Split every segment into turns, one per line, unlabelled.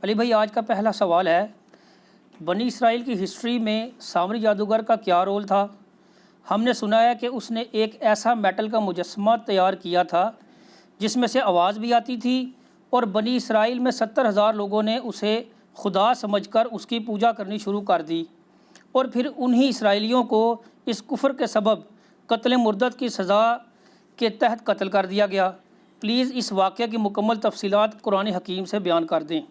علی بھائی آج کا پہلا سوال ہے، بنی اسرائیل کی ہسٹری میں سامری جادوگر کا کیا رول تھا؟ ہم نے سنا ہے کہ اس نے ایک ایسا میٹل کا مجسمہ تیار کیا تھا جس میں سے آواز بھی آتی تھی، اور بنی اسرائیل میں 70,000 لوگوں نے اسے خدا سمجھ کر اس کی پوجا کرنی شروع کر دی، اور پھر انہی اسرائیلیوں کو اس کفر کے سبب قتل مردد کی سزا کے تحت قتل کر دیا گیا۔ پلیز اس واقعہ کی مکمل تفصیلات قرآن حکیم سے بیان کر دیں۔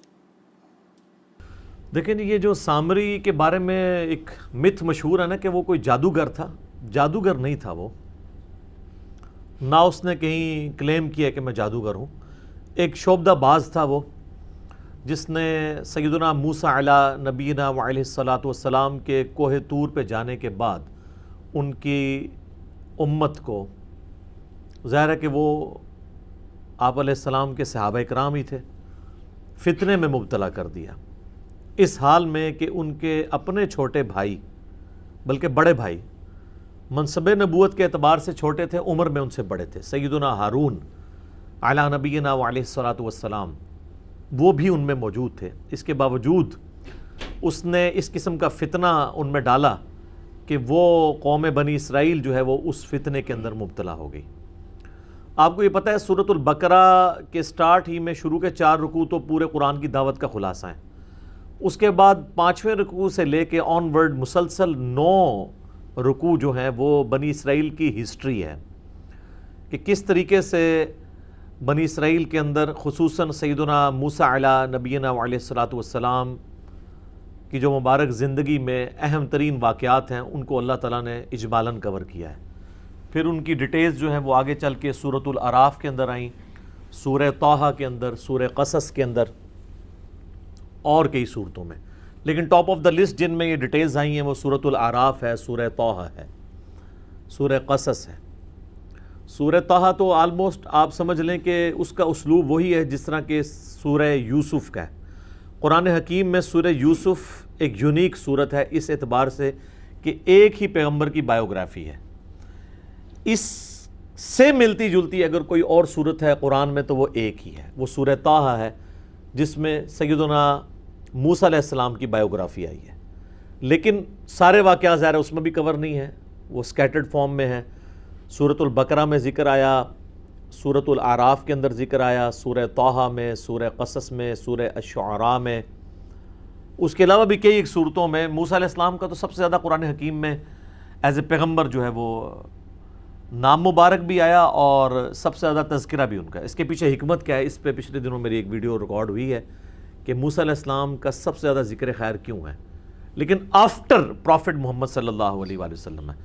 دیکھیں یہ جو سامری کے بارے میں ایک متھ مشہور ہے نا کہ وہ کوئی جادوگر تھا، جادوگر نہیں تھا وہ، نہ اس نے کہیں کلیم کیا کہ میں جادوگر ہوں، ایک شعبدہ باز تھا وہ، جس نے سیدنا موسیٰ علیہ نبینا وعلیہ الصلاۃ والسلام کے کوہ طور پہ جانے کے بعد ان کی امت کو، ظاہر ہے کہ وہ آپ علیہ السلام کے صحابہ کرام ہی تھے، فتنے میں مبتلا کر دیا، اس حال میں کہ ان کے اپنے چھوٹے بھائی بلکہ بڑے بھائی منصب نبوت کے اعتبار سے چھوٹے تھے، عمر میں ان سے بڑے تھے، سیدنا ہارون علی نبینا وعلیہ الصلاۃ والسلام، وہ بھی ان میں موجود تھے۔ اس کے باوجود اس نے اس قسم کا فتنہ ان میں ڈالا کہ وہ قوم بنی اسرائیل جو ہے وہ اس فتنے کے اندر مبتلا ہو گئی۔ آپ کو یہ پتہ ہے سورۃ البقرہ کے سٹارٹ ہی میں شروع کے 4 رکوع تو پورے قرآن کی دعوت کا خلاصہ ہیں، اس کے بعد 5ویں رکوع سے لے کے آن ورڈ مسلسل 9 رکوع جو ہیں وہ بنی اسرائیل کی ہسٹری ہے کہ کس طریقے سے بنی اسرائیل کے اندر خصوصاً سیدنا موسیٰ علیہ نبینا علیہ الصلاۃ والسلام کی جو مبارک زندگی میں اہم ترین واقعات ہیں ان کو اللہ تعالیٰ نے اجمالاً کور کیا ہے۔ پھر ان کی ڈیٹیلز جو ہیں وہ آگے چل کے سورۃ الاعراف کے اندر آئیں، سورہ طٰہٰ کے اندر، سورہ قصص کے اندر اور کئی صورتوں میں، لیکن ٹاپ آف دا لسٹ جن میں یہ ڈیٹیلز آئی ہیں وہ سورۃ الاعراف ہے، سورہ طٰہٰ ہے، سورہ قصص ہے۔ سورہ طٰہٰ تو آلموسٹ آپ سمجھ لیں کہ اس کا اسلوب وہی ہے جس طرح کہ سورہ یوسف کا ہے۔ قرآن حکیم میں سورہ یوسف ایک یونیک صورت ہے اس اعتبار سے کہ ایک ہی پیغمبر کی بائیوگرافی ہے، اس سے ملتی جلتی اگر کوئی اور صورت ہے قرآن میں تو وہ ایک ہی ہے، وہ سورہ طٰہٰ ہے جس میں سیدنا موسیٰ علیہ السلام کی بائیوگرافی آئی ہے، لیکن سارے واقعات ظاہر اس میں بھی کور نہیں ہیں، وہ سکیٹرڈ فارم میں ہیں۔ سورۃ البقرہ میں ذکر آیا، سورۃ الاعراف کے اندر ذکر آیا، سورہ طٰہٰ میں، سورہ قصص میں، سورہ الشعراء میں، اس کے علاوہ بھی کئی ایک صورتوں میں۔ موسیٰ علیہ السلام کا تو سب سے زیادہ قرآن حکیم میں ایز اے پیغمبر جو ہے وہ نام مبارک بھی آیا اور سب سے زیادہ تذکرہ بھی ان کا۔ اس کے پیچھے حکمت کیا ہے، اس پہ پچھلے دنوں میری ایک ویڈیو ریکارڈ ہوئی ہے کہ موسیٰ علیہ السلام کا سب سے زیادہ ذکر خیر کیوں ہے، لیکن آفٹر پروفٹ محمد صلی اللہ علیہ وآلہ وسلم ہے،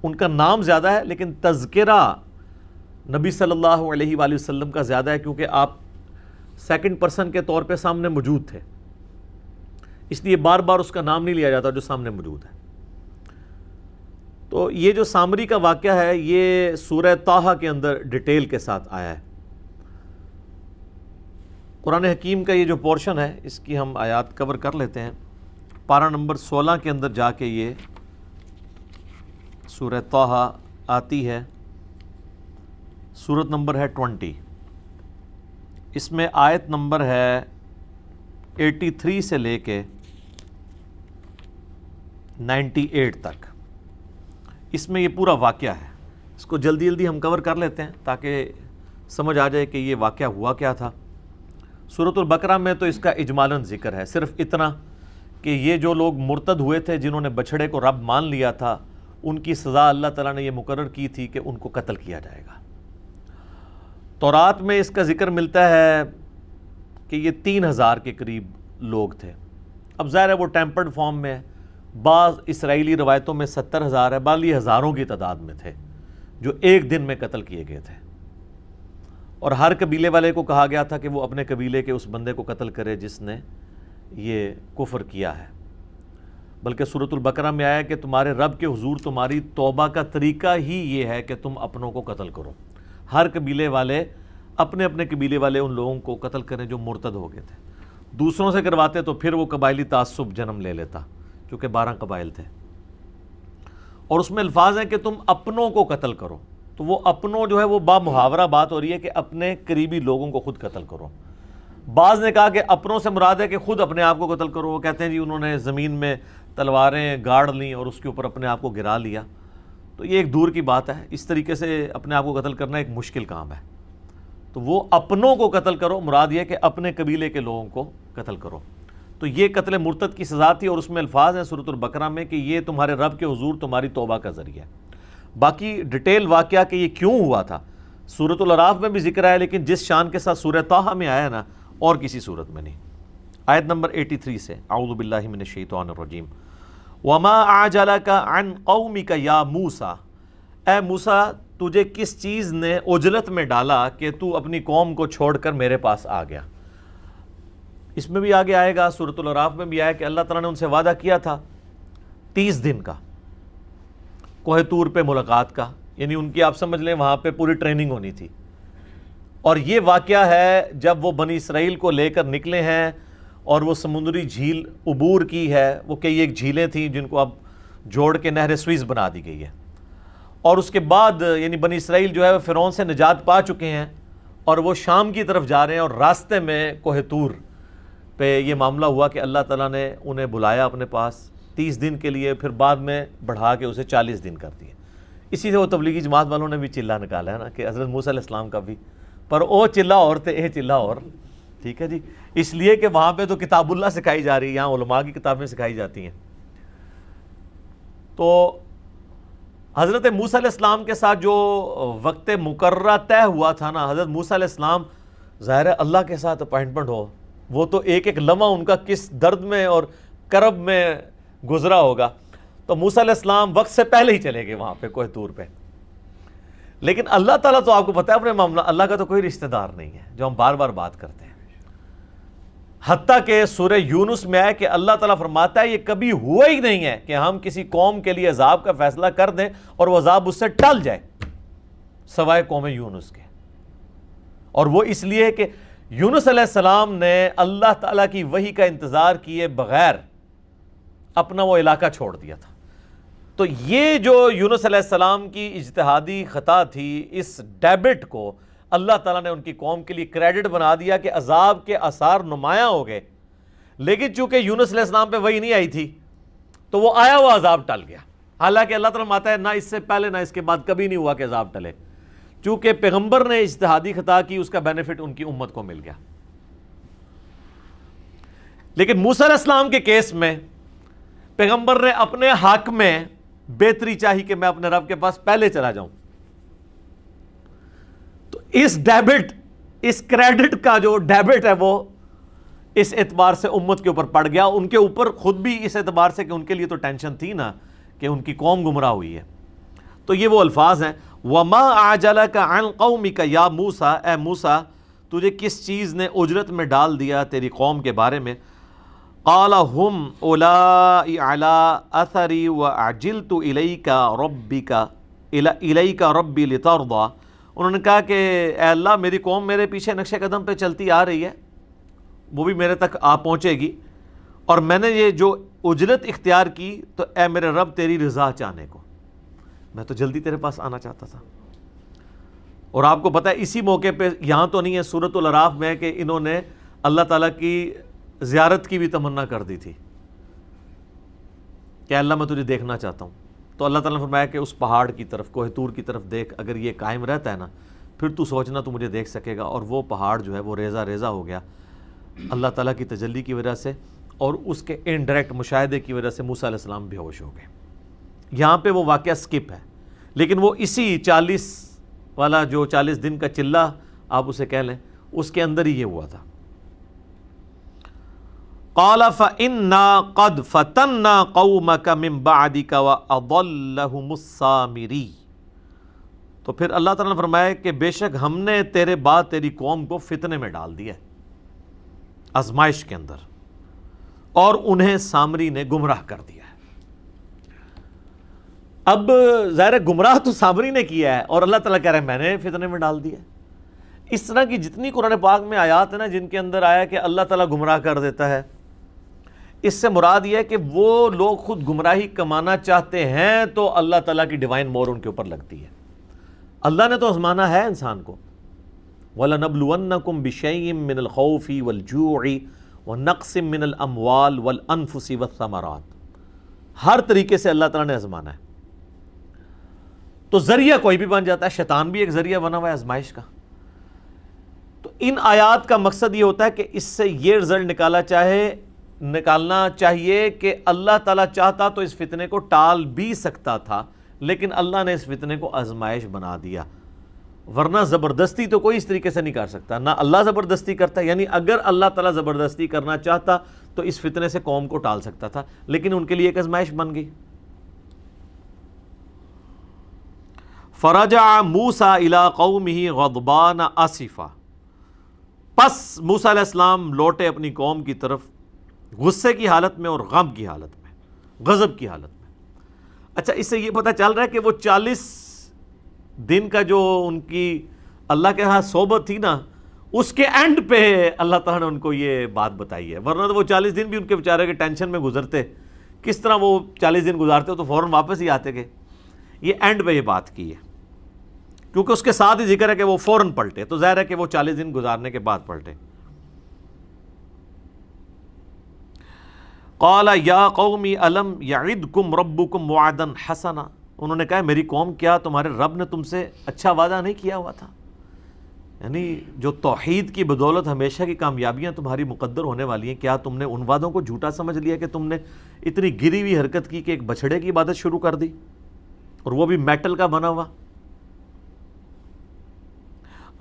ان کا نام زیادہ ہے لیکن تذکرہ نبی صلی اللہ علیہ وآلہ وسلم کا زیادہ ہے، کیونکہ آپ سیکنڈ پرسن کے طور پہ سامنے موجود تھے، اس لیے بار بار اس کا نام نہیں لیا جاتا جو سامنے موجود ہے۔ تو یہ جو سامری کا واقعہ ہے یہ سورہ طٰہٰ کے اندر ڈیٹیل کے ساتھ آیا ہے۔ قرآن حکیم کا یہ جو پورشن ہے اس کی ہم آیات کور کر لیتے ہیں۔ پارہ نمبر 16 کے اندر جا کے یہ سورہ طٰہٰ آتی ہے، سورت نمبر ہے 20، اس میں آیت نمبر ہے 83 سے لے کے 98 تک، اس میں یہ پورا واقعہ ہے۔ اس کو جلدی جلدی ہم کور کر لیتے ہیں تاکہ سمجھ آ جائے کہ یہ واقعہ ہوا کیا تھا۔ سورۃ البقرہ میں تو اس کا اجمالاً ذکر ہے، صرف اتنا کہ یہ جو لوگ مرتد ہوئے تھے جنہوں نے بچھڑے کو رب مان لیا تھا ان کی سزا اللہ تعالیٰ نے یہ مقرر کی تھی کہ ان کو قتل کیا جائے گا۔ تورات میں اس کا ذکر ملتا ہے کہ یہ 3000 کے قریب لوگ تھے، اب ظاہر ہے وہ ٹیمپرڈ فارم میں ہے، بعض اسرائیلی روایتوں میں 70,000 ہے، بعض یہ ہزاروں کی تعداد میں تھے جو ایک دن میں قتل کیے گئے تھے، اور ہر قبیلے والے کو کہا گیا تھا کہ وہ اپنے قبیلے کے اس بندے کو قتل کرے جس نے یہ کفر کیا ہے۔ بلکہ سورۃ البقرہ میں آیا کہ تمہارے رب کے حضور تمہاری توبہ کا طریقہ ہی یہ ہے کہ تم اپنوں کو قتل کرو، ہر قبیلے والے اپنے اپنے قبیلے والے ان لوگوں کو قتل کریں جو مرتد ہو گئے تھے۔ دوسروں سے کرواتے تو پھر وہ قبائلی تعصب جنم لے لیتا، چونکہ 12 قبائل تھے، اور اس میں الفاظ ہیں کہ تم اپنوں کو قتل کرو، تو وہ اپنوں جو ہے وہ با محاورہ بات ہو رہی ہے کہ اپنے قریبی لوگوں کو خود قتل کرو۔ بعض نے کہا کہ اپنوں سے مراد ہے کہ خود اپنے آپ کو قتل کرو، وہ کہتے ہیں جی انہوں نے زمین میں تلواریں گاڑ لیں اور اس کے اوپر اپنے آپ کو گرا لیا، تو یہ ایک دور کی بات ہے، اس طریقے سے اپنے آپ کو قتل کرنا ایک مشکل کام ہے، تو وہ اپنوں کو قتل کرو، مراد یہ کہ اپنے قبیلے کے لوگوں کو قتل کرو۔ تو یہ قتل مرتد کی سزا تھی، اور اس میں الفاظ ہیں سورۃ البقرہ میں کہ یہ تمہارے رب کے حضور تمہاری توبہ کا ذریعہ ہے۔ باقی ڈیٹیل واقعہ کہ یہ کیوں ہوا تھا سورۃ الاعراف میں بھی ذکر ہے، لیکن جس شان کے ساتھ سورہ طٰہٰ میں آیا نا اور کسی صورت میں نہیں۔ آیت نمبر 83 سے اعوذ باللہ من الشیطان الرجیم وَمَا أَعْجَلَكَ عَنْ قَوْمِكَ يَا مُوسَى، اے موسیٰ تجھے کس چیز نے عجلت میں ڈالا کہ تو اپنی قوم کو چھوڑ کر میرے پاس آ گیا۔ اس میں بھی آگے آئے گا، سورۃ الاعراف میں بھی آیا کہ اللہ تعالیٰ نے ان سے وعدہ کیا تھا 30 دن کا کوہ طور پہ ملاقات کا، یعنی ان کی آپ سمجھ لیں وہاں پہ پوری ٹریننگ ہونی تھی، اور یہ واقعہ ہے جب وہ بنی اسرائیل کو لے کر نکلے ہیں اور وہ سمندری جھیل عبور کی ہے، وہ کئی ایک جھیلیں تھیں جن کو اب جوڑ کے نہر سوئز بنا دی گئی ہے، اور اس کے بعد یعنی بنی اسرائیل جو ہے وہ فرعون سے نجات پا چکے ہیں اور وہ شام کی طرف جا رہے ہیں، اور راستے میں کوہ طور پہ یہ معاملہ ہوا کہ اللہ تعالیٰ نے انہیں بلایا اپنے پاس 30 دن کے لیے، پھر بعد میں بڑھا کے اسے 40 دن کر دیے۔ اسی سے وہ تبلیغی جماعت والوں نے بھی چلہ نکالا ہے نا کہ حضرت موسیٰ علیہ السلام کا بھی، پر او چلہ اور تے اے چلہ اور، ٹھیک ہے جی، اس لیے کہ وہاں پہ تو کتاب اللہ سکھائی جا رہی ہے، یہاں علماء کی کتابیں سکھائی جاتی ہیں۔ تو حضرت موسیٰ علیہ السلام کے ساتھ جو وقت مقررہ طے ہوا تھا نا، حضرت موسیٰ علیہ السلام ظاہر ہے اللہ کے ساتھ اپائنٹمنٹ ہو، وہ تو ایک ایک لمحہ ان کا کس درد میں اور کرب میں گزرا ہوگا، تو موسیٰ علیہ السلام وقت سے پہلے ہی چلے گئے وہاں پہ کوہ طور پہ۔ لیکن اللہ تعالیٰ تو آپ کو پتہ ہے اپنے معاملہ، اللہ کا تو کوئی رشتہ دار نہیں ہے جو ہم بار بار بات کرتے ہیں، حتیٰ کہ سورہ یونس میں ہے کہ اللہ تعالیٰ فرماتا ہے یہ کبھی ہوا ہی نہیں ہے کہ ہم کسی قوم کے لیے عذاب کا فیصلہ کر دیں اور وہ عذاب اس سے ٹل جائے سوائے قوم یونس کے، اور وہ اس لیے کہ یونس علیہ السلام نے اللہ تعالیٰ کی وحی کا انتظار کیے بغیر اپنا وہ علاقہ چھوڑ دیا تھا۔ تو یہ جو یونس علیہ السلام کی اجتہادی خطا تھی، اس ڈیبٹ کو اللہ تعالیٰ نے ان کی قوم کے لیے کریڈٹ بنا دیا کہ عذاب کے آثار نمایاں ہو گئے، لیکن چونکہ یونس علیہ السلام پہ وحی نہیں آئی تھی تو وہ آیا وہ عذاب ٹل گیا، حالانکہ اللہ تعالیٰ ماتا ہے نہ اس سے پہلے نہ اس کے بعد کبھی نہیں ہوا کہ عذاب ٹلے، چونکہ پیغمبر نے اجتہادی خطا کی اس کا بینیفٹ ان کی امت کو مل گیا۔ لیکن موسیٰ علیہ السلام کے کیس میں پیغمبر نے اپنے حق میں بہتری چاہی کہ میں اپنے رب کے پاس پہلے چلا جاؤں، تو اس ڈیبٹ، اس کریڈٹ کا جو ڈیبٹ ہے وہ اس اعتبار سے امت کے اوپر پڑ گیا، ان کے اوپر خود بھی اس اعتبار سے کہ ان کے لیے تو ٹینشن تھی نا کہ ان کی قوم گمراہ ہوئی ہے۔ تو یہ وہ الفاظ ہیں وَمَا أَعْجَلَكَ عَنْ قَوْمِكَ يَا مُوسَى، اے موسیٰ تجھے کس چیز نے اجرت میں ڈال دیا تیری قوم کے بارے میں، قَالَ هُمْ أُولَٰئِ عَلَىٰ أَثَرِي وَأَعْجِلْتُ إِلَيْكَ رَبِّي لِتَرْضَىٰ، انہوں نے کہا کہ اے اللہ میری قوم میرے پیچھے نقش قدم پہ چلتی آ رہی ہے، وہ بھی میرے تک آ پہنچے گی، اور میں نے یہ جو اجرت اختیار کی تو اے میرے رب تیری رضا چاہنے کو، میں تو جلدی تیرے پاس آنا چاہتا تھا۔ اور آپ کو پتہ ہے اسی موقع پہ، یہاں تو نہیں ہے، سورۃ الاعراف میں ہے کہ انہوں نے اللہ تعالیٰ کی زیارت کی بھی تمنا کر دی تھی کہ اللہ میں تجھے دیکھنا چاہتا ہوں، تو اللہ تعالیٰ نے فرمایا کہ اس پہاڑ کی طرف، کوہ طور کی طرف دیکھ، اگر یہ قائم رہتا ہے نا پھر تو سوچنا تو مجھے دیکھ سکے گا، اور وہ پہاڑ جو ہے وہ ریزہ ریزہ ہو گیا اللہ تعالیٰ کی تجلی کی وجہ سے، اور اس کے انڈائریکٹ مشاہدے کی وجہ سے موسیٰ علیہ السلام بے ہوش ہو گئے۔ یہاں پہ وہ واقعہ سکپ ہے، لیکن وہ اسی 40 والا جو 40 دن کا چلہ آپ اسے کہہ لیں، اس کے اندر ہی یہ ہوا تھا۔ قَالَ فَإِنَّا قَدْ فَتَنَّا قَوْمَكَ مِن بَعْدِكَ وَأَضَلَّهُمُ السَّامِرِي، تو پھر اللہ تعالیٰ نے فرمایا کہ بے شک ہم نے تیرے بعد تیری قوم کو فتنے میں ڈال دیا، آزمائش کے اندر، اور انہیں سامری نے گمراہ کر دیا ہے۔ اب ظاہر گمراہ تو سامری نے کیا ہے، اور اللہ تعالیٰ کہہ رہے ہیں میں نے فتنے میں ڈال دیا۔ اس طرح کی جتنی قرآن پاک میں آیات ہیں نا جن کے اندر آیا کہ اللہ تعالیٰ گمراہ کر دیتا ہے، اس سے مراد یہ ہے کہ وہ لوگ خود گمراہی کمانا چاہتے ہیں تو اللہ تعالیٰ کی ڈیوائن مور ان کے اوپر لگتی ہے۔ اللہ نے تو آزمانا ہے انسان کو، وَلَنَبْلُوَنَّكُمْ بِشَيْءٍ مِّنَ الْخَوْفِ وَالْجُوعِ وَنَقْصٍ مِّنَ الْأَمْوَالِ وَالْأَنفُسِ وَالثَّمَرَاتِ، ہر طریقے سے اللہ تعالیٰ نے آزمانا ہے۔ تو ذریعہ کوئی بھی بن جاتا ہے، شیطان بھی ایک ذریعہ بنا ہوا ہے آزمائش کا۔ تو ان آیات کا مقصد یہ ہوتا ہے کہ اس سے یہ رزلٹ نکالنا چاہیے کہ اللہ تعالیٰ چاہتا تو اس فتنے کو ٹال بھی سکتا تھا، لیکن اللہ نے اس فتنے کو آزمائش بنا دیا، ورنہ زبردستی تو کوئی اس طریقے سے نہیں کر سکتا، نہ اللہ زبردستی کرتا۔ یعنی اگر اللہ تعالیٰ زبردستی کرنا چاہتا تو اس فتنے سے قوم کو ٹال سکتا تھا، لیکن ان کے لیے ایک آزمائش بن گئی۔ فرجع موسیٰ الی قومہ غضبان آسفا، پس موسیٰ علیہ السلام لوٹے اپنی قوم کی طرف غصے کی حالت میں اور غم کی حالت میں، غضب کی حالت میں۔ اچھا، اس سے یہ پتہ چل رہا ہے کہ وہ 40 دن کا جو ان کی اللہ کے ہاں صحبت تھی نا، اس کے اینڈ پہ اللہ تعالیٰ نے ان کو یہ بات بتائی ہے، ورنہ تو وہ 40 دن بھی ان کے بیچارے کے ٹینشن میں گزرتے، کس طرح وہ 40 دن گزارتے تو فوراً واپس ہی آتے گئے۔ یہ اینڈ پہ یہ بات کی ہے، کیونکہ اس کے ساتھ ہی ذکر ہے کہ وہ فوراً پلٹے، تو ظاہر ہے کہ وہ 40 دن گزارنے کے بعد پلٹے۔ قال یا قوم الم یعدکم ربکم وعدا حسنا، انہوں نے کہا میری قوم کیا تمہارے رب نے تم سے اچھا وعدہ نہیں کیا ہوا تھا؟ یعنی جو توحید کی بدولت ہمیشہ کی کامیابیاں تمہاری مقدر ہونے والی ہیں، کیا تم نے ان وعدوں کو جھوٹا سمجھ لیا کہ تم نے اتنی گری ہوئی حرکت کی کہ ایک بچھڑے کی عبادت شروع کر دی، اور وہ بھی میٹل کا بنا ہوا؟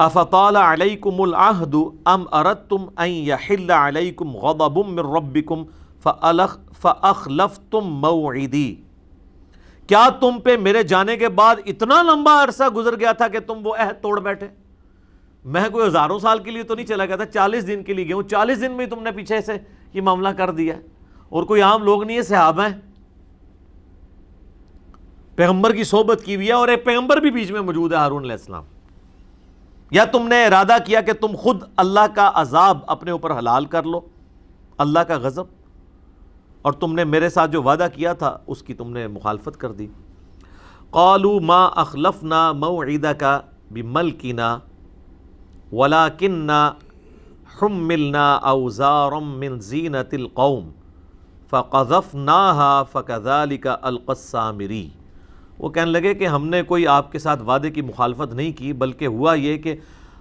افطال علیکم العہد ام اردتم ان یحل علیکم غضب من ربکم فاخلفتم موعدی، کیا تم پہ میرے جانے کے بعد اتنا لمبا عرصہ گزر گیا تھا کہ تم وہ عہد توڑ بیٹھے؟ میں کوئی ہزاروں سال کے لیے تو نہیں چلا گیا تھا، 40 دن کے لیے گیا ہوں، 40 دن میں تم نے پیچھے سے یہ معاملہ کر دیا، اور کوئی عام لوگ نہیں ہے، صحابہ ہیں، پیغمبر کی صحبت کی ہوئی ہے، اور ایک پیغمبر بھی بیچ میں موجود ہے، ہارون علیہ السلام۔ یا تم نے ارادہ کیا کہ تم خود اللہ کا عذاب اپنے اوپر حلال کر لو، اللہ کا غضب، اور تم نے میرے ساتھ جو وعدہ کیا تھا اس کی تم نے مخالفت کر دی۔ قالوا ما اخلفنا موعدک بملکنا ولکننا حملنا اوزارا من زینۃ القوم فقذفناها فکذلک القی السامری، وہ کہنے لگے کہ ہم نے کوئی آپ کے ساتھ وعدے کی مخالفت نہیں کی، بلکہ ہوا یہ کہ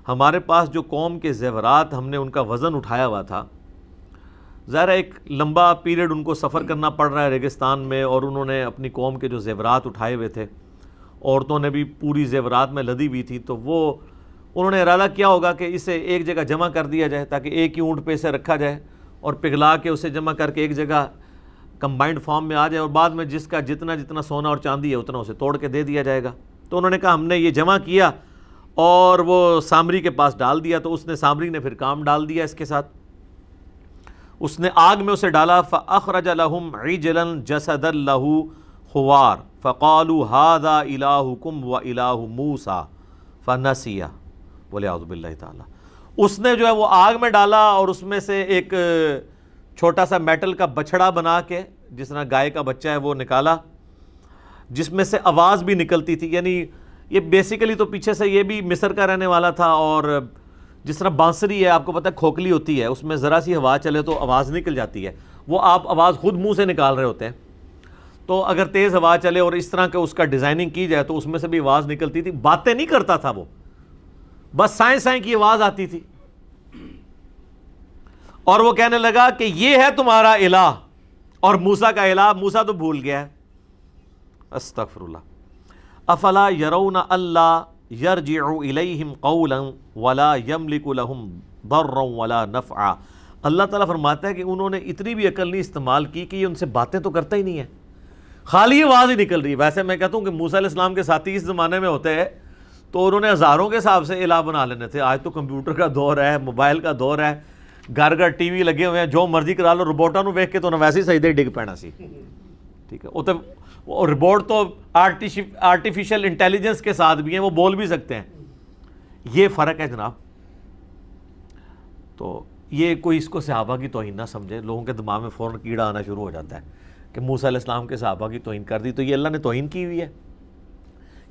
ہمارے پاس جو قوم کے زیورات ہم نے ان کا وزن اٹھایا ہوا تھا، ظاہر ایک لمبا پیریڈ ان کو سفر کرنا پڑ رہا ہے ریگستان میں، اور انہوں نے اپنی قوم کے جو زیورات اٹھائے ہوئے تھے، عورتوں نے بھی پوری زیورات میں لدی ہوئی تھی، تو وہ انہوں نے ارادہ کیا ہوگا کہ اسے ایک جگہ جمع کر دیا جائے تاکہ ایک ہی اونٹ پہ اسے رکھا جائے اور پگھلا کے اسے جمع کر کے ایک جگہ کمبائنڈ فارم میں آ جائے، اور بعد میں جس کا جتنا سونا اور چاندی ہے اتنا اسے توڑ کے دے دیا جائے گا۔ تو انہوں نے کہا ہم نے یہ جمع کیا اور وہ سامری کے پاس ڈال دیا، تو اس نے سامری نے پھر کام ڈال دیا اس کے ساتھ، اس نے آگ میں اسے ڈالا۔ فَأَخْرَجَ لَهُمْ عِجْلًا جَسَدًا لَهُ خُوَارٌ فَقَالُوا هَذَا إِلَٰهُكُمْ وَإِلَٰهُ مُوسَىٰ فَنَسِيَ، وَلِعَوْذُ بِاللَّهِ تعالیٰ۔ اس نے جو ہے وہ آگ میں ڈالا اور اس میں سے ایک چھوٹا سا میٹل کا بچھڑا بنا کے، جس طرح گائے کا بچہ ہے وہ نکالا، جس میں سے آواز بھی نکلتی تھی۔ یعنی یہ بیسیکلی تو پیچھے سے یہ بھی مصر کا رہنے والا تھا، اور جس طرح بانسری ہے آپ کو پتہ ہے کھوکھلی ہوتی ہے، اس میں ذرا سی ہوا چلے تو آواز نکل جاتی ہے، وہ آپ آواز خود منہ سے نکال رہے ہوتے ہیں، تو اگر تیز ہوا چلے اور اس طرح کہ اس کا ڈیزائننگ کی جائے تو اس میں سے بھی آواز نکلتی تھی۔ باتیں نہیں کرتا تھا وہ، بس سائیں سائیں کی آواز آتی تھی، اور وہ کہنے لگا کہ یہ ہے تمہارا الہ، اور موسیٰ کا الہ موسیٰ تو بھول گیا ہے۔ استغفر اللہ۔ افلا یرون الا یرجع الیہم قولا ولا یملک لہم ضرا ولا نفعا، اللہ تعالیٰ فرماتا ہے کہ انہوں نے اتنی بھی عقل نہیں استعمال کی کہ یہ ان سے باتیں تو کرتا ہی نہیں ہے، خالی آواز ہی نکل رہی ہے۔ ویسے میں کہتا ہوں کہ موسیٰ علیہ السلام کے ساتھی اس زمانے میں ہوتے ہیں تو انہوں نے ہزاروں کے حساب سے الہ بنا لینے تھے۔ آج تو کمپیوٹر کا دور ہے، موبائل کا دور ہے، گھر گھر ٹی وی لگے ہوئے ہیں، جو مرضی کرا لو، روبوٹاں نو ویکھ کے تو ویسے ہی سجدے ڈگ پینا سی، ٹھیک ہے۔ وہ روبوٹ تو آرٹیفیشل انٹیلیجنس کے ساتھ بھی ہیں، وہ بول بھی سکتے ہیں، یہ فرق ہے جناب۔ تو یہ کوئی اس کو صحابہ کی توہین نہ سمجھے، لوگوں کے دماغ میں فوراً کیڑا آنا شروع ہو جاتا ہے کہ موسیٰ علیہ السلام کے صحابہ کی توہین کر دی تو یہ اللہ نے توہین کی ہوئی ہے،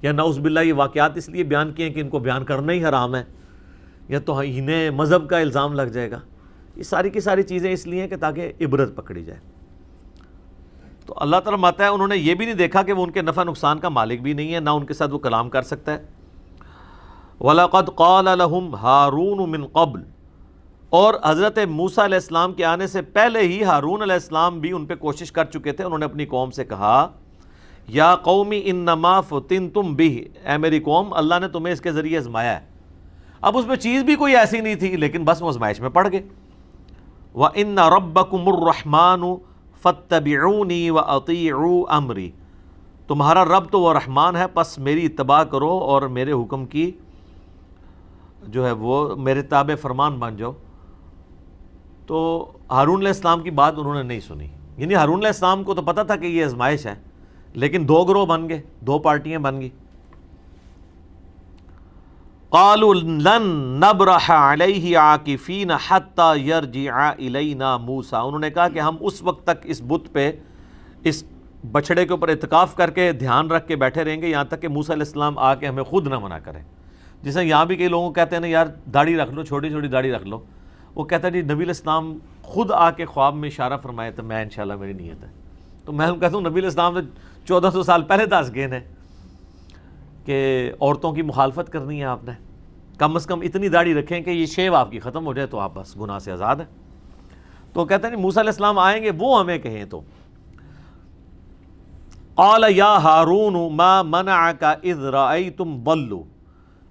یا نعوذ باللہ یہ واقعات اس لیے بیان کیے ہیں کہ ان کو بیان کرنا ہی حرام ہے، یا توہین مذہب کا الزام لگ جائے گا. یہ ساری کی ساری چیزیں اس لیے ہیں کہ تاکہ عبرت پکڑی جائے. تو اللہ تعالیٰ ماتا ہے انہوں نے یہ بھی نہیں دیکھا کہ وہ ان کے نفع نقصان کا مالک بھی نہیں ہے, نہ ان کے ساتھ وہ کلام کر سکتا ہے. وَلَقَدْ قَالَ لَهُمْ هَارُونُ مِنْ قَبْلِ, اور حضرت موسیٰ علیہ السلام کے آنے سے پہلے ہی ہارون علیہ السلام بھی ان پہ کوشش کر چکے تھے. انہوں نے اپنی قوم سے کہا یا قومی انما فتنتم بہ, اے میری قوم اللہ نے تمہیں اس کے ذریعے آزمایا ہے. اب اس میں چیز بھی کوئی ایسی نہیں تھی لیکن بس وہ آزمائش میں پڑ گئے. وَإِنَّ رَبَّكُمُ الرَّحْمَنُ فَاتَّبِعُونِي وَأَطِيعُوا أَمْرِي, تمہارا رب تو وہ رحمان ہے پس میری اتباع کرو اور میرے حکم کی جو ہے وہ میرے تابع فرمان بن جاؤ. تو ہارون علیہ السلام کی بات انہوں نے نہیں سنی. یعنی ہارون علیہ السلام کو تو پتہ تھا کہ یہ آزمائش ہے, لیکن دو گروہ بن گئے, دو پارٹیاں بن گئی. قالوا لن نبرح علیہ عاکفین حتی یرجع الینا موسیٰ, انہوں نے کہا کہ ہم اس وقت تک اس بت پہ, اس بچڑے کے اوپر اعتکاف کر کے دھیان رکھ کے بیٹھے رہیں گے یہاں تک کہ موسیٰ علیہ السلام آ کے ہمیں خود نہ منع کریں. جیسے یہاں بھی کئی لوگوں کو کہتے ہیں نا یار داڑھی رکھ لو, چھوٹی چھوٹی داڑھی رکھ لو. وہ کہتا ہے جی نبی علیہ السلام خود آ کے خواب میں اشارہ فرمائے تو میں انشاءاللہ میری نیت ہے. تو میں کہتا ہوں نبی علیہ السلام سے 1400 سال پہلے دس گئے ہیں کہ عورتوں کی مخالفت کرنی ہے آپ نے, کم از کم اتنی داڑھی رکھیں کہ یہ شیو آپ کی ختم ہو جائے تو آپ بس گناہ سے آزاد ہیں. تو کہتے ہیں موسیٰ علیہ السلام آئیں گے وہ ہمیں کہیں تو قال یا ہارون ما منعک اذ رأیتم ضلوا,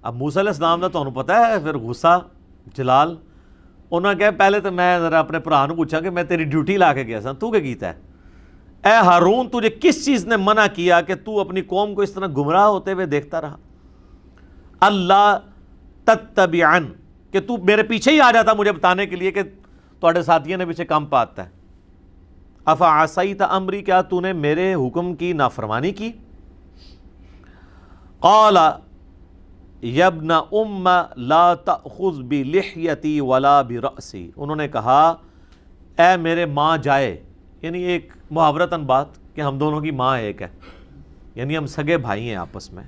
اب موسیٰ علیہ السلام نے تو پتہ ہے پھر غصہ جلال, انہوں نے کہا پہلے تو میں ذرا اپنے بھرا نو پوچھا کہ میں تیری ڈیوٹی لا کے گیا سا, تو کیا کیتا ہے؟ اے ہارون تجھے کس چیز نے منع کیا کہ تو اپنی قوم کو اس طرح گمراہ ہوتے ہوئے دیکھتا رہا؟ اللہ تتبعن, کہ تو میرے پیچھے ہی آ جاتا مجھے بتانے کے لیے کہ تواڈے ساتھیوں نے پیچھے کم پاتا ہے. افعصیت امری, کیا تو نے میرے حکم کی نافرمانی کی؟ قال یا ابن ام لا تأخذ بلحیتی ولا برأسی, انہوں نے کہا اے میرے ماں جائے, یعنی ایک محاورتاً بات کہ ہم دونوں کی ماں ایک ہے, یعنی ہم سگے بھائی ہیں آپس میں,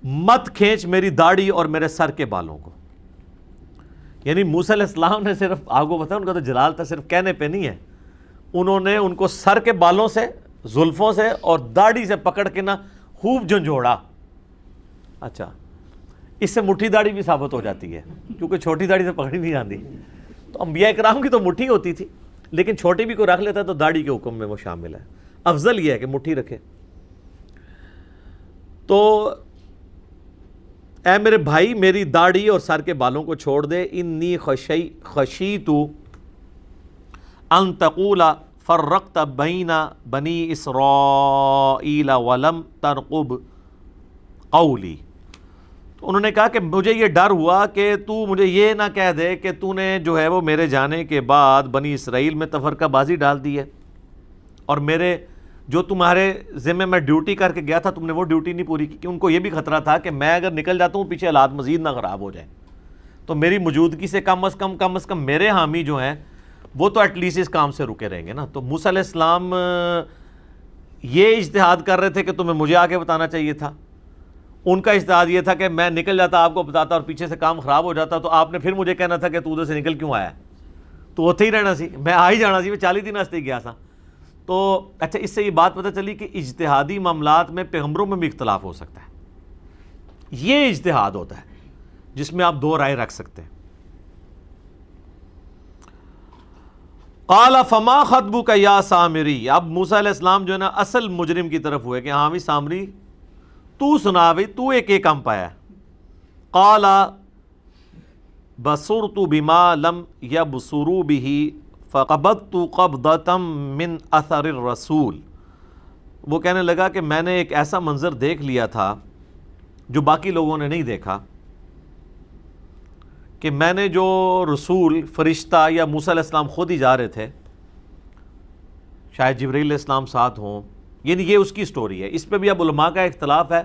مت کھینچ میری داڑھی اور میرے سر کے بالوں کو. یعنی موسیٰ علیہ السلام نے صرف آپ کو پتہ ہے ان کا تو جلال تھا صرف کہنے پہ نہیں ہے, انہوں نے ان کو سر کے بالوں سے, زلفوں سے اور داڑھی سے پکڑ کے نا خوب جھنجھوڑا. اچھا اس سے مٹھی داڑھی بھی ثابت ہو جاتی ہے کیونکہ چھوٹی داڑھی سے پکڑی نہیں جاتی. تو انبیاء کرام کی تو مٹھی ہوتی تھی لیکن چھوٹی بھی کوئی رکھ لیتا تو داڑھی کے حکم میں وہ شامل ہے. افضل یہ ہے کہ مٹھی رکھے. تو اے میرے بھائی میری داڑھی اور سر کے بالوں کو چھوڑ دے. انی خشیت ان تقول فرقت بین بنی اسرائیل ولم ترقب قولی. تو انہوں نے کہا کہ مجھے یہ ڈر ہوا کہ تو مجھے یہ نہ کہہ دے کہ تو نے جو ہے وہ میرے جانے کے بعد بنی اسرائیل میں تفرقہ بازی ڈال دی ہے, اور میرے جو تمہارے ذمہ میں ڈیوٹی کر کے گیا تھا تم نے وہ ڈیوٹی نہیں پوری کی. کہ ان کو یہ بھی خطرہ تھا کہ میں اگر نکل جاتا ہوں پیچھے حالات مزید نہ خراب ہو جائیں, تو میری موجودگی سے کم از کم میرے حامی جو ہیں وہ تو ایٹ لیسٹ اس کام سے رکے رہیں گے نا. تو موسیٰ علیہ السلام یہ اجتہاد کر رہے تھے کہ تمہیں مجھے آگے بتانا چاہیے تھا, ان کا اجتہاد یہ تھا کہ میں نکل جاتا آپ کو بتاتا اور پیچھے سے کام خراب ہو جاتا تو آپ نے پھر مجھے کہنا تھا کہ تو ادھر سے نکل کیوں آیا, تو اتنے ہی رہنا سی, میں آ ہی جانا سی, میں 40 دن واسطے گیا تھا. تو اچھا اس سے یہ بات پتہ چلی کہ اجتہادی معاملات میں پیغمبروں میں بھی اختلاف ہو سکتا ہے. یہ اجتہاد ہوتا ہے جس میں آپ دو رائے رکھ سکتے ہیں. قال فما خطبک یا سامری, اب موسیٰ علیہ السلام جو ہے نا اصل مجرم کی طرف ہوئے کہ ہاں بھی سامری تو سنا بھائی تو ایک کم پایا. قال بصرت بما لم یبصروا به فقبضت قبضة من اثر الرسول, وہ کہنے لگا کہ میں نے ایک ایسا منظر دیکھ لیا تھا جو باقی لوگوں نے نہیں دیکھا, کہ میں نے جو رسول فرشتہ یا موسیٰ علیہ السلام خود ہی جا رہے تھے, شاید جبرائیل علیہ السلام ساتھ ہوں, یعنی یہ اس کی سٹوری ہے. اس پہ بھی اب علماء کا اختلاف ہے.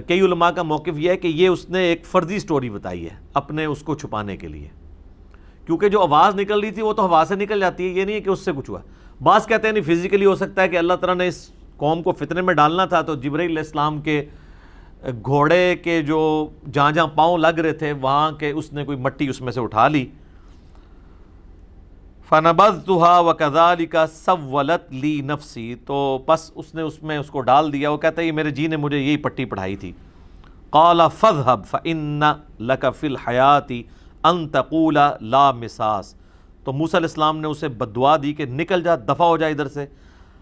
کئی علماء کا موقف یہ ہے کہ یہ اس نے ایک فرضی سٹوری بتائی ہے اپنے اس کو چھپانے کے لیے, کیونکہ جو آواز نکل رہی تھی وہ تو ہوا سے نکل جاتی ہے, یہ نہیں ہے کہ اس سے کچھ ہوا. بعض کہتے ہیں نہیں فزیکلی ہو سکتا ہے کہ اللہ تعالیٰ نے اس قوم کو فتنے میں ڈالنا تھا تو جبرائیل علیہ السلام کے گھوڑے کے جو جہاں جہاں پاؤں لگ رہے تھے وہاں کے اس نے کوئی مٹی اس میں سے اٹھا لی. فَنَبَذْتُهَا وَكَذَلِكَ سَوَّلَتْ لِي نَفْسِي, تو بس اس نے اس میں اس کو ڈال دیا. وہ کہتا ہے یہ میرے جی نے مجھے یہی پٹی پڑھائی تھی. قَالَ فَاذْهَبْ فَإِنَّ لَكَ فِي الْحَيَاةِ أَن تَقُولَ لَا مِسَاس. تو موسیٰ علیہ السلام نے اسے بددعا دی کہ نکل جا, دفع ہو جا ادھر سے.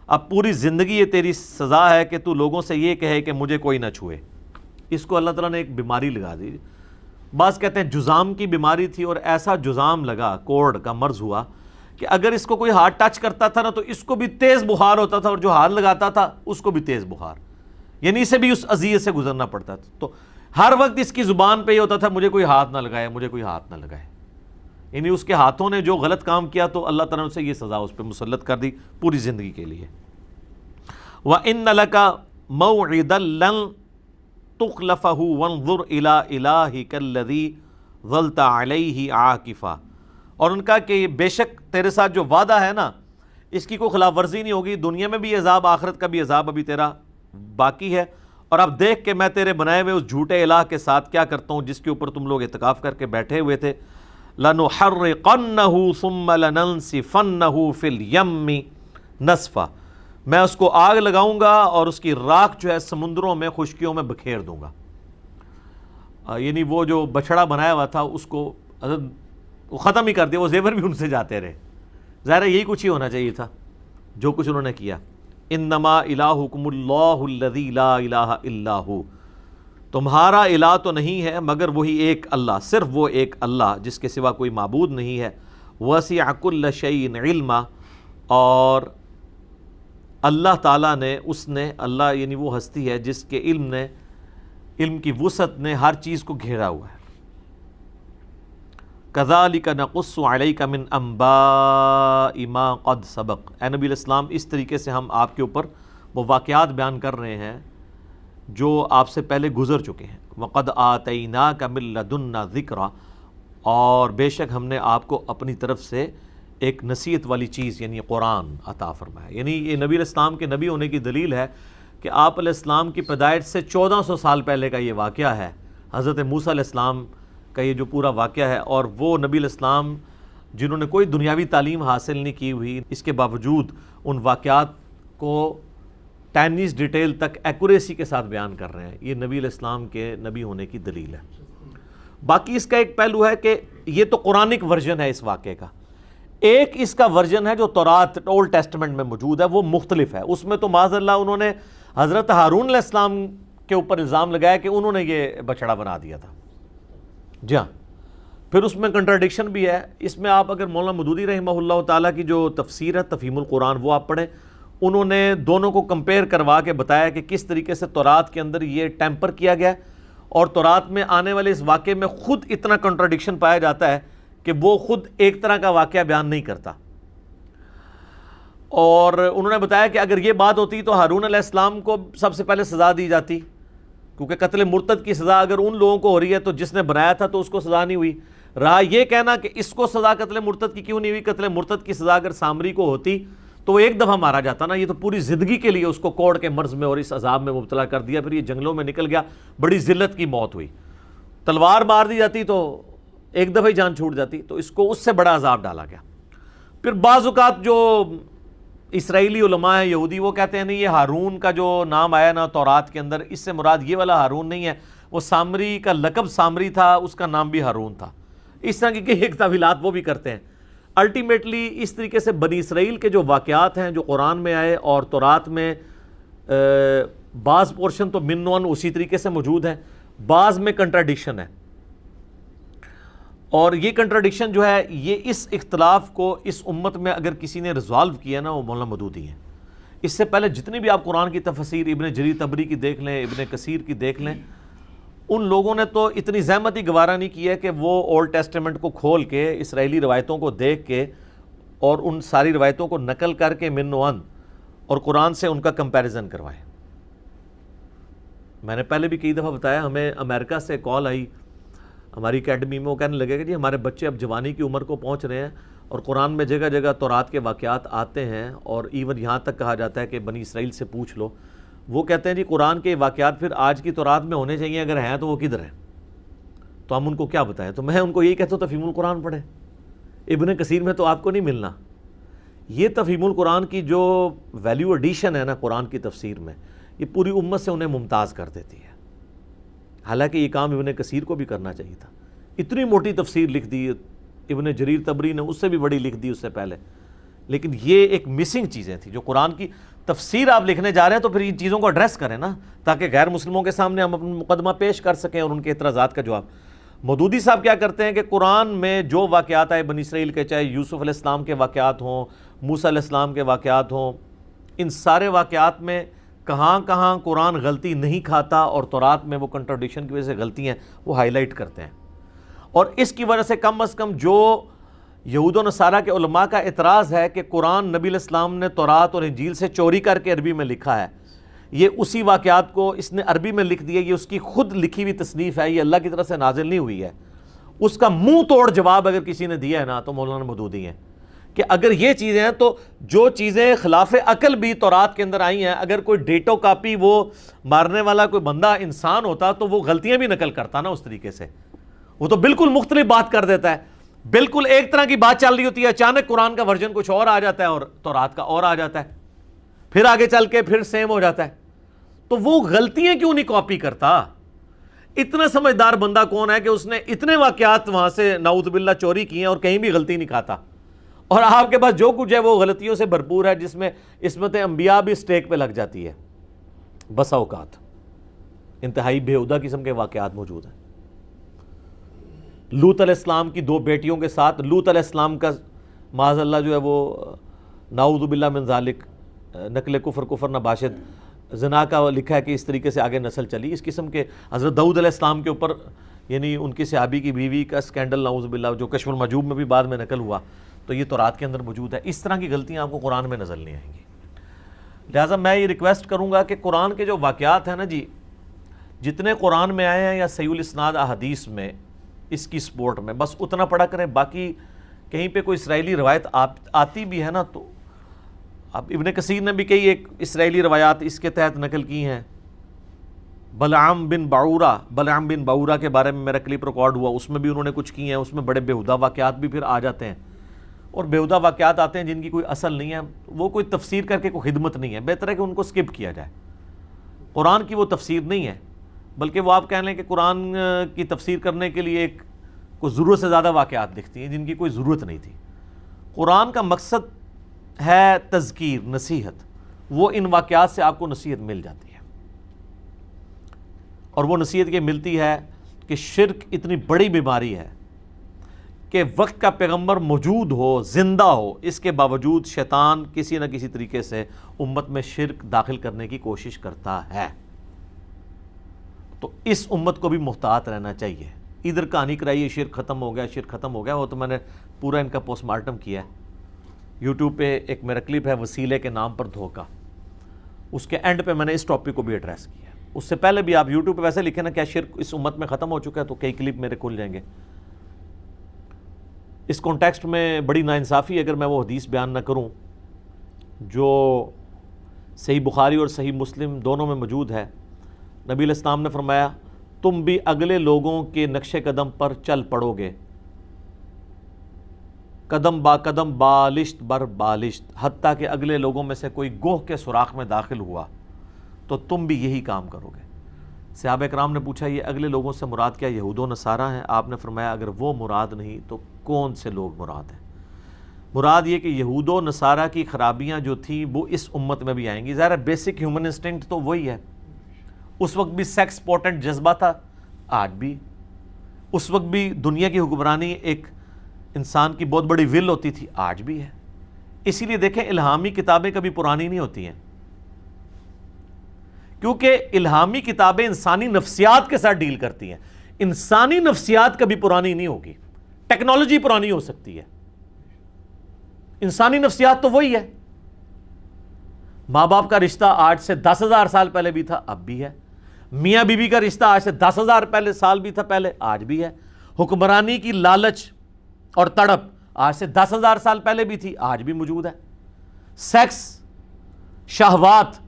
اب پوری زندگی یہ تیری سزا ہے کہ تو لوگوں سے یہ کہے کہ مجھے کوئی نہ چھوئے. اس کو اللہ تعالیٰ نے ایک بیماری لگا دی. بعض کہتے ہیں جزام کی بیماری تھی, اور ایسا جزام لگا, کوڑ کا مرض ہوا کہ اگر اس کو کوئی ہاتھ ٹچ کرتا تھا نا تو اس کو بھی تیز بخار ہوتا تھا, اور جو ہاتھ لگاتا تھا اس کو بھی تیز بخار, یعنی اسے بھی اس اذیت سے گزرنا پڑتا تھا. تو ہر وقت اس کی زبان پہ یہ ہوتا تھا مجھے کوئی ہاتھ نہ لگائے, مجھے کوئی ہاتھ نہ لگائے. یعنی اس کے ہاتھوں نے جو غلط کام کیا تو اللہ تعالیٰ نے اسے یہ سزا اس پہ مسلط کر دی پوری زندگی کے لیے. وَإِنَّ لَكَ مَوْعِدًا لَن تُخْلَفَهُ وَانظُرْ إِلَىٰ إِلَٰهِكَ الَّذِي ظَلْتَ عَلَيْهِ عَاكِفًا. اور ان کا کہ بے شک تیرے ساتھ جو وعدہ ہے نا اس کی کوئی خلاف ورزی نہیں ہوگی, دنیا میں بھی عذاب, آخرت کا بھی عذاب ابھی تیرا باقی ہے. اور اب دیکھ کہ میں تیرے بنائے ہوئے اس جھوٹے الہ کے ساتھ کیا کرتا ہوں جس کے اوپر تم لوگ اعتکاف کر کے بیٹھے ہوئے تھے. لَنُحَرِّقَنَّهُ ثُمَّ لَنَنْسِفَنَّهُ فِي الْيَمِّ نَسْفًا. میں اس کو آگ لگاؤں گا اور اس کی راکھ جو ہے سمندروں میں, خشکیوں میں بکھیر دوں گا. یعنی وہ جو بچڑا بنایا ہوا تھا اس کو وہ ختم ہی کر دیا, وہ زیور بھی ان سے جاتے رہے. ظاہر ہے یہی کچھ ہی ہونا چاہیے تھا جو کچھ انہوں نے کیا. انما الہکم اللہ الذی لا الہ الا ہو. تمہارا الہ تو نہیں ہے مگر وہی ایک اللہ, صرف وہ ایک اللہ جس کے سوا کوئی معبود نہیں ہے. وسع کل شیء علما, اور اللہ تعالیٰ نے اللہ یعنی وہ ہستی ہے جس کے علم کی وسعت نے ہر چیز کو گھیرا ہوا ہے. كَذَلِكَ نَقُصُّ عَلَيْكَ مِنْ أَنْبَاءِ مَا قَدْ سَبَقَ. اے نبی علیہ السلام اس طریقے سے ہم آپ کے اوپر وہ واقعات بیان کر رہے ہیں جو آپ سے پہلے گزر چکے ہیں. وَقَدْ آتَيْنَاكَ مِن لَدُنَّا ذِكْرًا, اور بے شک ہم نے آپ کو اپنی طرف سے ایک نصیحت والی چیز یعنی قرآن عطا فرمایا. یعنی یہ نبی علیہ السلام کے نبی ہونے کی دلیل ہے کہ آپ علیہ السلام کی پیدائش سے 1400 سال پہلے کا یہ واقعہ ہے. حضرت موسیٰ علیہ السلام کا یہ جو پورا واقعہ ہے, اور وہ نبی علیہ السلام جنہوں نے کوئی دنیاوی تعلیم حاصل نہیں کی ہوئی, اس کے باوجود ان واقعات کو ٹینیز ڈیٹیل تک ایکوریسی کے ساتھ بیان کر رہے ہیں. یہ نبی علیہ السلام کے نبی ہونے کی دلیل ہے. باقی اس کا ایک پہلو ہے کہ یہ تو قرآنک ورژن ہے اس واقعے کا. ایک اس کا ورژن ہے جو تورات اولڈ ٹیسٹمنٹ میں موجود ہے, وہ مختلف ہے. اس میں تو معاذ اللہ انہوں نے حضرت ہارون علیہ السلام کے اوپر الزام لگایا کہ انہوں نے یہ بچڑا بنا دیا تھا. جی ہاں, پھر اس میں کنٹراڈکشن بھی ہے. اس میں آپ اگر مولانا مودودی رحمہ اللہ تعالیٰ کی جو تفسیر ہے تفہیم القرآن وہ آپ پڑھیں, انہوں نے دونوں کو کمپیئر کروا کے بتایا کہ کس طریقے سے تورات کے اندر یہ ٹیمپر کیا گیا ہے, اور تورات میں آنے والے اس واقعے میں خود اتنا کنٹراڈکشن پایا جاتا ہے کہ وہ خود ایک طرح کا واقعہ بیان نہیں کرتا. اور انہوں نے بتایا کہ اگر یہ بات ہوتی تو ہارون علیہ السلام کو سب سے پہلے سزا دی جاتی, کیونکہ قتل مرتد کی سزا اگر ان لوگوں کو ہو رہی ہے تو جس نے بنایا تھا تو اس کو سزا نہیں ہوئی. رہا یہ کہنا کہ اس کو سزا قتل مرتد کی کیوں نہیں ہوئی, قتل مرتد کی سزا اگر سامری کو ہوتی تو وہ ایک دفعہ مارا جاتا نا, یہ تو پوری زندگی کے لیے اس کو کوڑ کے مرض میں اور اس عذاب میں مبتلا کر دیا, پھر یہ جنگلوں میں نکل گیا, بڑی ذلت کی موت ہوئی. تلوار مار دی جاتی تو ایک دفعہ ہی جان چھوٹ جاتی, تو اس کو اس سے بڑا عذاب ڈالا گیا. پھر بعض اوقات جو اسرائیلی علماء ہیں یہودی وہ کہتے ہیں نہیں, یہ ہارون کا جو نام آیا نا تورات کے اندر, اس سے مراد یہ والا ہارون نہیں ہے, وہ سامری کا لقب سامری تھا, اس کا نام بھی ہارون تھا. اس طرح کی ایک تعویلات وہ بھی کرتے ہیں. الٹیمیٹلی اس طریقے سے بنی اسرائیل کے جو واقعات ہیں جو قرآن میں آئے اور تورات میں بعض پورشن تو من ون اسی طریقے سے موجود ہیں, بعض میں کنٹراڈکشن ہے. اور یہ کنٹراڈکشن جو ہے یہ اس اختلاف کو اس امت میں اگر کسی نے ریزالو کیا نا وہ مولانا مودودی ہیں. اس سے پہلے جتنی بھی آپ قرآن کی تفسیر ابن جریر طبری کی دیکھ لیں, ابن کثیر کی دیکھ لیں, ان لوگوں نے تو اتنی زحمت ہی گوارا نہیں کی ہے کہ وہ اولڈ ٹیسٹمنٹ کو کھول کے اسرائیلی روایتوں کو دیکھ کے اور ان ساری روایتوں کو نقل کر کے من ون اور قرآن سے ان کا کمپیریزن کروائیں. میں نے پہلے بھی کئی دفعہ بتایا, ہمیں امریکہ سے کال آئی ہماری اکیڈمی میں, وہ کہنے لگے کہ جی ہمارے بچے اب جوانی کی عمر کو پہنچ رہے ہیں اور قرآن میں جگہ جگہ تورات کے واقعات آتے ہیں, اور ایون یہاں تک کہا جاتا ہے کہ بنی اسرائیل سے پوچھ لو. وہ کہتے ہیں جی قرآن کے واقعات پھر آج کی تورات میں ہونے چاہیے، اگر ہیں تو وہ کدھر ہیں؟ تو ہم ان کو کیا بتائیں؟ تو میں ان کو یہی کہتا ہوں تفہیم القرآن پڑھیں، ابن کثیر میں تو آپ کو نہیں ملنا۔ یہ تفہیم القرآن کی جو ویلیو ایڈیشن ہے نا قرآن کی تفسیر میں، یہ پوری امت سے انہیں ممتاز کر دیتی ہے۔ حالانکہ یہ کام ابن کثیر کو بھی کرنا چاہیے تھا، اتنی موٹی تفسیر لکھ دی، ابن جریر طبری نے اس سے بھی بڑی لکھ دی اس سے پہلے، لیکن یہ ایک مسنگ چیزیں تھیں جو قرآن کی تفسیر آپ لکھنے جا رہے ہیں تو پھر ان چیزوں کو ایڈریس کریں نا، تاکہ غیر مسلموں کے سامنے ہم اپنا مقدمہ پیش کر سکیں اور ان کے اعتراضات کا جواب۔ مودودی صاحب کیا کرتے ہیں کہ قرآن میں جو واقعات آئے بنی اسرائیل کے، چاہے یوسف علیہ السلام کے واقعات ہوں، موسیٰ علیہ السلام کے واقعات ہوں، ان سارے واقعات میں کہاں کہاں قرآن غلطی نہیں کھاتا اور تورات میں وہ کنٹراڈکشن کی وجہ سے غلطی ہیں وہ ہائی لائٹ کرتے ہیں۔ اور اس کی وجہ سے کم از کم جو یہود و نصارہ کے علماء کا اعتراض ہے کہ قرآن نبی علیہ السلام نے تورات اور انجیل سے چوری کر کے عربی میں لکھا ہے، یہ اسی واقعات کو اس نے عربی میں لکھ دیا، یہ اس کی خود لکھی ہوئی تصنیف ہے، یہ اللہ کی طرف سے نازل نہیں ہوئی ہے، اس کا منہ توڑ جواب اگر کسی نے دیا ہے نا تو مولانا مودودی ہیں کہ اگر یہ چیزیں ہیں تو جو چیزیں خلاف عقل بھی تورات کے اندر آئی ہیں، اگر کوئی ڈیٹو کاپی وہ مارنے والا کوئی بندہ انسان ہوتا تو وہ غلطیاں بھی نقل کرتا نا اس طریقے سے، وہ تو بالکل مختلف بات کر دیتا ہے، بالکل ایک طرح کی بات چل رہی ہوتی ہے، اچانک قرآن کا ورژن کچھ اور آ جاتا ہے اور تورات کا اور آ جاتا ہے، پھر آگے چل کے پھر سیم ہو جاتا ہے۔ تو وہ غلطیاں کیوں نہیں کاپی کرتا؟ اتنا سمجھدار بندہ کون ہے کہ اس نے اتنے واقعات وہاں سے نعوذ باللہ چوری کی ہیں اور کہیں بھی غلطی نہیں کھاتا، اور آپ کے پاس جو کچھ ہے وہ غلطیوں سے بھرپور ہے، جس میں عصمت انبیاء بھی سٹیک پہ لگ جاتی ہے۔ بسا اوقات انتہائی بےہودہ قسم کے واقعات موجود ہیں۔ لوط علیہ السلام کی 2 بیٹیوں کے ساتھ لوط علیہ السلام کا معاذ اللہ جو ہے وہ نعوذ باللہ من ذالک نقل کفر نباشد زنا کا لکھا ہے کہ اس طریقے سے آگے نسل چلی۔ اس قسم کے حضرت داؤد علیہ السلام کے اوپر یعنی ان کی صحابی کی بیوی کا سکینڈل نعوذ باللہ جو کشف المحجوب میں بھی بعد میں نقل ہوا، تو یہ تورات کے اندر موجود ہے۔ اس طرح کی غلطیاں آپ کو قرآن میں نظر نہیں آئیں گی۔ لہٰذا میں یہ ریکویسٹ کروں گا کہ قرآن کے جو واقعات ہیں نا جی، جتنے قرآن میں آئے ہیں یا صحیح الاسناد احادیث میں اس کی سپورٹ میں، بس اتنا پڑھا کریں۔ باقی کہیں پہ کوئی اسرائیلی روایت آتی بھی ہے نا تو اب ابن کثیر نے بھی کئی ایک اسرائیلی روایات اس کے تحت نقل کی ہیں۔ بلعام بن باورا کے بارے میں میرا کلپ ریکارڈ ہوا، اس میں بھی انہوں نے کچھ کی ہیں، اس میں بڑے بیہودہ واقعات بھی پھر آ جاتے ہیں، اور بیہودہ واقعات آتے ہیں جن کی کوئی اصل نہیں ہے، وہ کوئی تفسیر کر کے کوئی خدمت نہیں ہے، بہتر ہے کہ ان کو سکپ کیا جائے۔ قرآن کی وہ تفسیر نہیں ہے، بلکہ وہ آپ کہہ لیں کہ قرآن کی تفسیر کرنے کے لیے ایک کوئی ضرورت سے زیادہ واقعات لکھتی ہیں جن کی کوئی ضرورت نہیں تھی۔ قرآن کا مقصد ہے تذکیر، نصیحت، وہ ان واقعات سے آپ کو نصیحت مل جاتی ہے، اور وہ نصیحت یہ ملتی ہے کہ شرک اتنی بڑی بیماری ہے کہ وقت کا پیغمبر موجود ہو، زندہ ہو، اس کے باوجود شیطان کسی نہ کسی طریقے سے امت میں شرک داخل کرنے کی کوشش کرتا ہے۔ تو اس امت کو بھی محتاط رہنا چاہیے۔ ادھر کہانی کرائیے شرک ختم ہو گیا، شرک ختم ہو گیا، وہ تو میں نے پورا ان کا پوسٹ مارٹم کیا ہے۔ یوٹیوب پہ ایک میرا کلپ ہے وسیلے کے نام پر دھوکہ، اس کے اینڈ پہ میں نے اس ٹاپک کو بھی ایڈریس کیا۔ اس سے پہلے بھی آپ یوٹیوب پہ ویسے لکھیں نا کیا شرک اس امت میں ختم ہو چکا ہے، تو کئی کلپ میرے کھل جائیں گے۔ اس کانٹیکسٹ میں بڑی ناانصافی اگر میں وہ حدیث بیان نہ کروں جو صحیح بخاری اور صحیح مسلم دونوں میں موجود ہے۔ نبی علیہ السلام نے فرمایا تم بھی اگلے لوگوں کے نقش قدم پر چل پڑو گے، قدم با قدم، بالشت بر بالشت، حتیٰ کہ اگلے لوگوں میں سے کوئی گوہ کے سوراخ میں داخل ہوا تو تم بھی یہی کام کرو گے۔ صحابہ کرام نے پوچھا یہ اگلے لوگوں سے مراد کیا یہود و نصارہ ہیں؟ آپ نے فرمایا اگر وہ مراد نہیں تو کون سے لوگ مراد ہیں؟ مراد یہ کہ یہود و نصارہ کی خرابیاں جو تھیں وہ اس امت میں بھی آئیں گی۔ ظاہر ہے بیسک ہیومن انسٹنکٹ تو وہی ہے، اس وقت بھی سیکس پوٹنٹ جذبہ تھا، آج بھی، اس وقت بھی دنیا کی حکمرانی ایک انسان کی بہت بڑی ول ہوتی تھی، آج بھی ہے۔ اسی لیے دیکھیں الہامی کتابیں کبھی پرانی نہیں ہوتی ہیں، کیونکہ الہامی کتابیں انسانی نفسیات کے ساتھ ڈیل کرتی ہیں۔ انسانی نفسیات کبھی پرانی نہیں ہوگی، ٹیکنالوجی پرانی ہو سکتی ہے، انسانی نفسیات تو وہی ہے۔ ماں باپ کا رشتہ آج سے 10,000 سال پہلے بھی تھا، اب بھی ہے۔ میاں بیوی کا رشتہ آج سے 10,000 سال بھی تھا پہلے، آج بھی ہے۔ حکمرانی کی لالچ اور تڑپ آج سے 10,000 سال پہلے بھی تھی، آج بھی موجود ہے۔ سیکس، شہوات،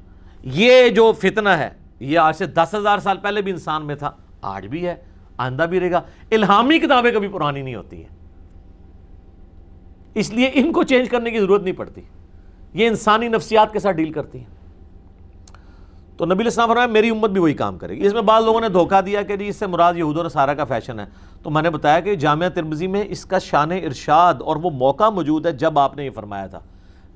یہ جو فتنہ ہے یہ آج سے 10,000 سال پہلے بھی انسان میں تھا، آج بھی ہے، آئندہ بھی رہے گا۔ الہامی کتابیں کبھی پرانی نہیں ہوتی ہیں، اس لیے ان کو چینج کرنے کی ضرورت نہیں پڑتی، یہ انسانی نفسیات کے ساتھ ڈیل کرتی ہیں۔ تو نبی علیہ السلام فرمایا میری امت بھی وہی کام کرے گی۔ اس میں بعض لوگوں نے دھوکہ دیا کہ جی اس سے مراد یہود و نصارہ کا فیشن ہے، تو میں نے بتایا کہ جامعہ ترمذی میں اس کا شان ارشاد اور وہ موقع موجود ہے جب آپ نے یہ فرمایا تھا۔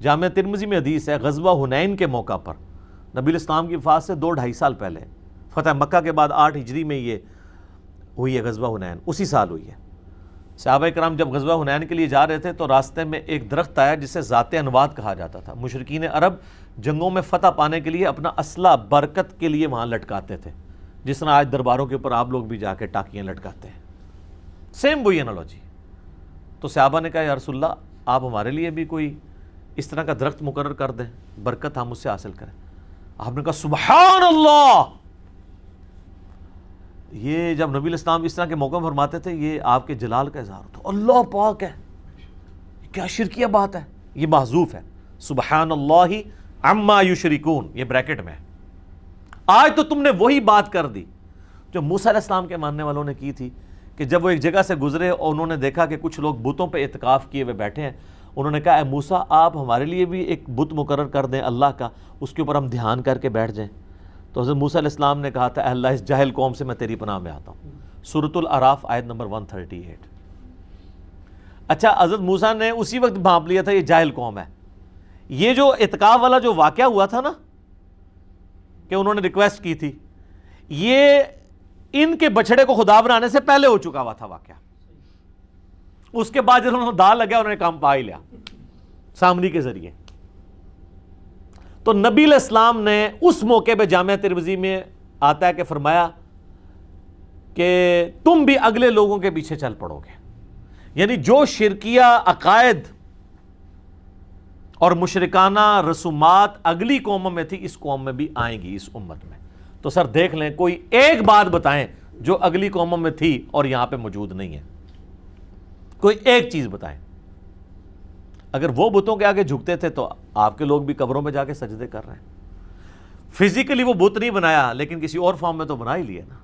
جامعہ ترمذی میں حدیث ہے، غزوہ حنین کے موقع پر نبی علیہ السلام کی وفات سے 2-2.5 سال پہلے، فتح مکہ کے بعد 8 ہجری میں یہ ہوئی ہے غزوہ حنین، اسی سال ہوئی ہے۔ صحابہ کرام جب غزوہ حنین کے لیے جا رہے تھے تو راستے میں ایک درخت آیا جسے ذات انواد کہا جاتا تھا۔ مشرکین عرب جنگوں میں فتح پانے کے لیے اپنا اسلحہ برکت کے لیے وہاں لٹکاتے تھے، جس طرح آج درباروں کے اوپر آپ لوگ بھی جا کے ٹاکیاں لٹکاتے ہیں، سیم وہی انالوجی۔ تو صحابہ نے کہا یا رسول اللہ آپ ہمارے لیے بھی کوئی اس طرح کا درخت مقرر کر دیں، برکت ہم اس سے حاصل کریں۔ آپ نے کہا سبحان اللہ۔ یہ جب نبی علیہ السلام اس طرح کے موقع فرماتے تھے یہ آپ کے جلال کا اظہار ہوتا، اللہ پاک ہے، کیا شرکیہ بات ہے، یہ محذوف ہے، سبحان اللہ عما یشرکون، یہ بریکٹ میں ہے۔ آج تو تم نے وہی بات کر دی جو موسیٰ علیہ السلام کے ماننے والوں نے کی تھی، کہ جب وہ ایک جگہ سے گزرے اور انہوں نے دیکھا کہ کچھ لوگ بتوں پہ اعتکاف کیے ہوئے بیٹھے ہیں، انہوں نے کہا اے موسیٰ آپ ہمارے لیے بھی ایک بت مقرر کر دیں اللہ کا، اس کے اوپر ہم دھیان کر کے بیٹھ جائیں۔ تو حضرت موسیٰ علیہ السلام نے کہا تھا اے اللہ اس جاہل قوم سے میں تیری پناہ میں آتا ہوں، سورۃ الاعراف آیت نمبر 138۔ اچھا حضرت موسیٰ نے اسی وقت بھانپ لیا تھا یہ جاہل قوم ہے۔ یہ جو اعتکاف والا جو واقعہ ہوا تھا نا کہ انہوں نے ریکویسٹ کی تھی، یہ ان کے بچڑے کو خدا بنانے سے پہلے ہو چکا ہوا تھا واقعہ۔ اس کے بعد جب انہوں نے دال لگا انہوں نے کام پا ہی لیا سامری کے ذریعے۔ تو نبی علیہ السلام نے اس موقع پہ جامعہ ترمذی میں آتا ہے کہ فرمایا کہ تم بھی اگلے لوگوں کے پیچھے چل پڑو گے، یعنی جو شرکیہ عقائد اور مشرکانہ رسومات اگلی قوموں میں تھی اس قوم میں بھی آئیں گی اس امت میں۔ تو سر دیکھ لیں کوئی ایک بات بتائیں جو اگلی قوموں میں تھی اور یہاں پہ موجود نہیں ہے، کوئی ایک چیز بتائیں۔ اگر وہ بتوں کے آگے جھکتے تھے تو آپ کے لوگ بھی قبروں پہ جا کے سجدے کر رہے ہیں۔ فزیکلی وہ بت نہیں بنایا لیکن کسی اور فارم میں تو بنا ہی لیا نا،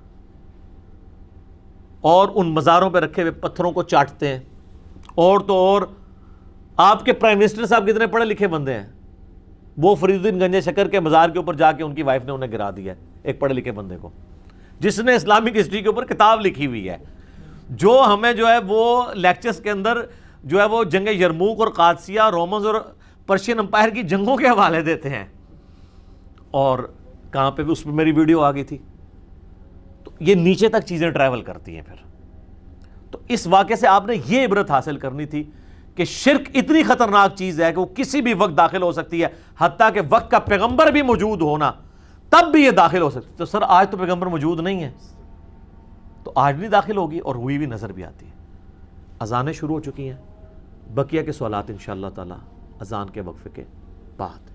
اور ان مزاروں پہ رکھے ہوئے پتھروں کو چاٹتے ہیں۔ اور تو اور آپ کے پرائم منسٹر صاحب کتنے پڑھے لکھے بندے ہیں، وہ فرید الدین گنج شکر کے مزار کے اوپر جا کے ان کی وائف نے انہیں گرا دیا ہے، ایک پڑھے لکھے بندے کو جس نے اسلامک ہسٹری کے اوپر کتاب لکھی ہوئی ہے، جو ہمیں جو ہے وہ لیکچرز کے اندر جو ہے وہ جنگ یرموک اور قادسیہ، رومنز اور پرشین امپائر کی جنگوں کے حوالے دیتے ہیں، اور کہاں پہ بھی اس پہ میری ویڈیو آ گئی تھی۔ تو یہ نیچے تک چیزیں ٹریول کرتی ہیں۔ پھر تو اس واقعے سے آپ نے یہ عبرت حاصل کرنی تھی کہ شرک اتنی خطرناک چیز ہے کہ وہ کسی بھی وقت داخل ہو سکتی ہے، حتیٰ کہ وقت کا پیغمبر بھی موجود ہونا تب بھی یہ داخل ہو سکتی ہے۔ تو سر آج تو پیغمبر موجود نہیں ہے، تو آج بھی داخل ہوگی اور ہوئی بھی نظر بھی آتی ہے۔ اذانیں شروع ہو چکی ہیں، بقیہ کے سوالات انشاءاللہ تعالی اذان کے وقفے کے بعد۔